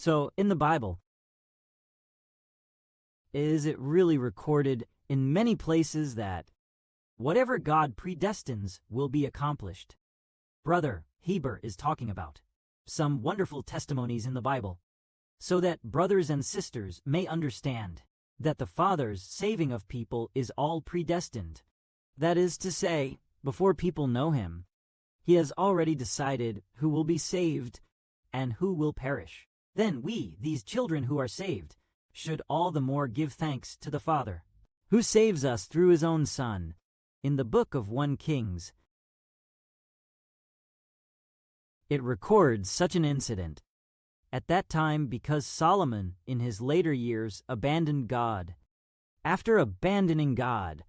So, in the Bible, is it really recorded in many places that whatever God predestines will be accomplished? Brother Heber is talking about some wonderful testimonies in the Bible, so that brothers and sisters may understand that the Father's saving of people is all predestined. That is to say, before people know him, he has already decided who will be saved and who will perish. Then we, these children who are saved, should all the more give thanks to the Father, who saves us through his own Son. In the book of 1 Kings, it records such an incident. At that time, because Solomon, in his later years, abandoned God. After abandoning God,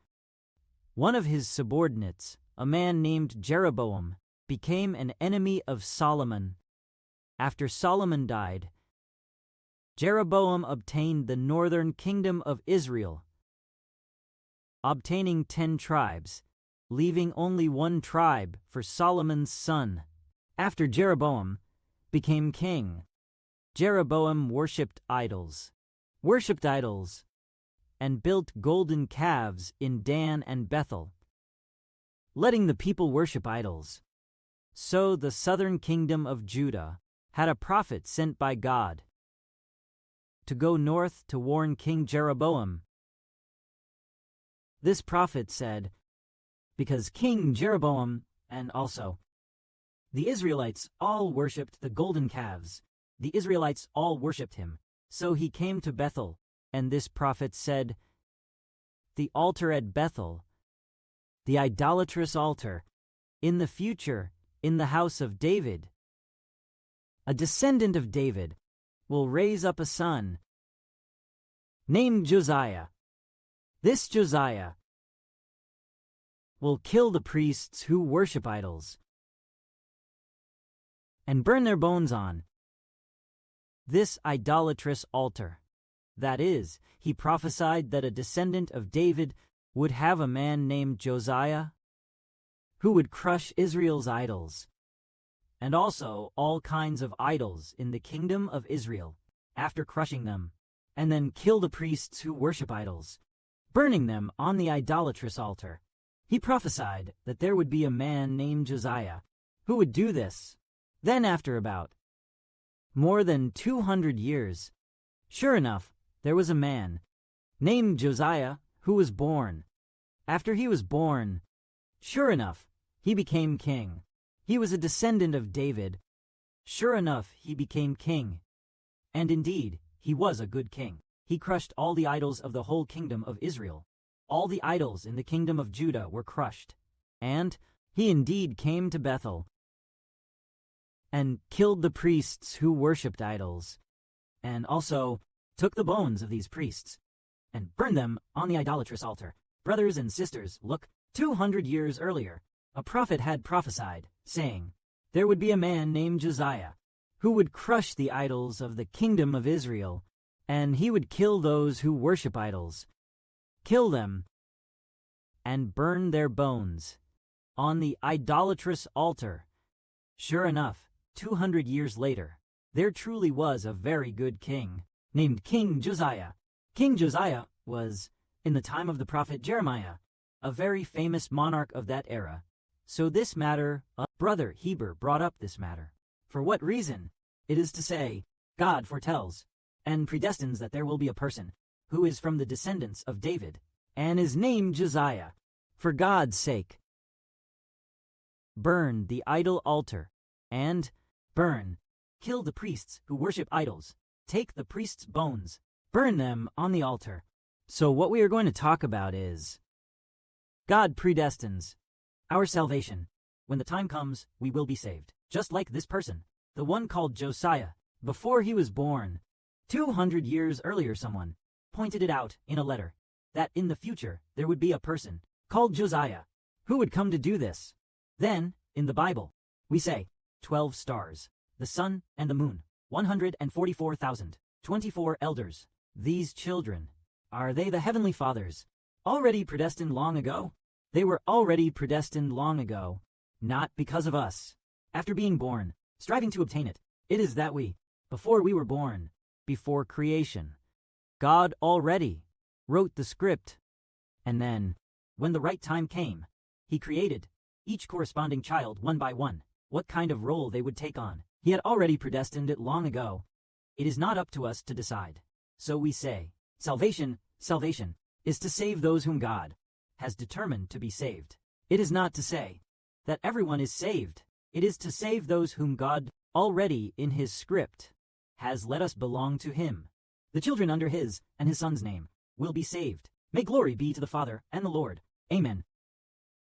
one of his subordinates, a man named Jeroboam, became an enemy of Solomon. After Solomon died, Jeroboam obtained the northern kingdom of Israel, obtaining 10 tribes, leaving only 1 tribe for Solomon's son. After Jeroboam became king, Jeroboam worshipped idols, and built golden calves in Dan and Bethel, letting the people worship idols. So the southern kingdom of Judah had a prophet sent by God to go north to warn King Jeroboam. This prophet said, because King Jeroboam and also the Israelites all worshipped the golden calves, the Israelites all worshipped him. So he came to Bethel, and this prophet said, the altar at Bethel, the idolatrous altar, in the future, in the house of David, a descendant of David will raise up a son named Josiah. This Josiah will kill the priests who worship idols and burn their bones on this idolatrous altar. That is, he prophesied that a descendant of David would have a man named Josiah who would crush Israel's idols, and also all kinds of idols in the kingdom of Israel, after crushing them, and then kill the priests who worship idols, burning them on the idolatrous altar. He prophesied that there would be a man named Josiah who would do this. Then after about more than 200 years, sure enough, there was a man named Josiah who was born. After he was born, sure enough, he became king. He was a descendant of David. Sure enough, he became king. And indeed, he was a good king. He crushed all the idols of the whole kingdom of Israel. All the idols in the kingdom of Judah were crushed. And he indeed came to Bethel and killed the priests who worshipped idols, and also took the bones of these priests and burned them on the idolatrous altar. Brothers and sisters, look, 200 years earlier, a prophet had prophesied, saying, there would be a man named Josiah who would crush the idols of the kingdom of Israel, and he would kill those who worship idols, kill them, and burn their bones on the idolatrous altar. Sure enough, 200 years later, there truly was a very good king named King Josiah. King Josiah was, in the time of the prophet Jeremiah, a very famous monarch of that era. So this matter, Brother Heber brought up this matter. For what reason? It is to say, God foretells and predestines that there will be a person who is from the descendants of David, and is named Josiah. For God's sake, burn the idol altar, and kill the priests who worship idols, take the priests' bones, burn them on the altar. So what we are going to talk about is God predestines our salvation. When the time comes, we will be saved. Just like this person, the one called Josiah, before he was born, 200 years earlier someone pointed it out in a letter, that in the future there would be a person called Josiah who would come to do this. Then, in the Bible, we say, 12 stars, the sun and the moon, 144,000, 24 elders. These children, are they the Heavenly Fathers, already predestined long ago? They were already predestined long ago, not because of us, after being born, striving to obtain it. It is that we, Before we were born, before creation, God already wrote the script. And then, when the right time came, he created each corresponding child one by one, what kind of role they would take on. He had already predestined it long ago. It is not up to us to decide. So we say, salvation is to save those whom God has determined to be saved. It is not to say that everyone is saved. It is to save those whom God already in his script has let us belong to him. The children under his and his Son's name will be saved. May glory be to the Father and the Lord. Amen.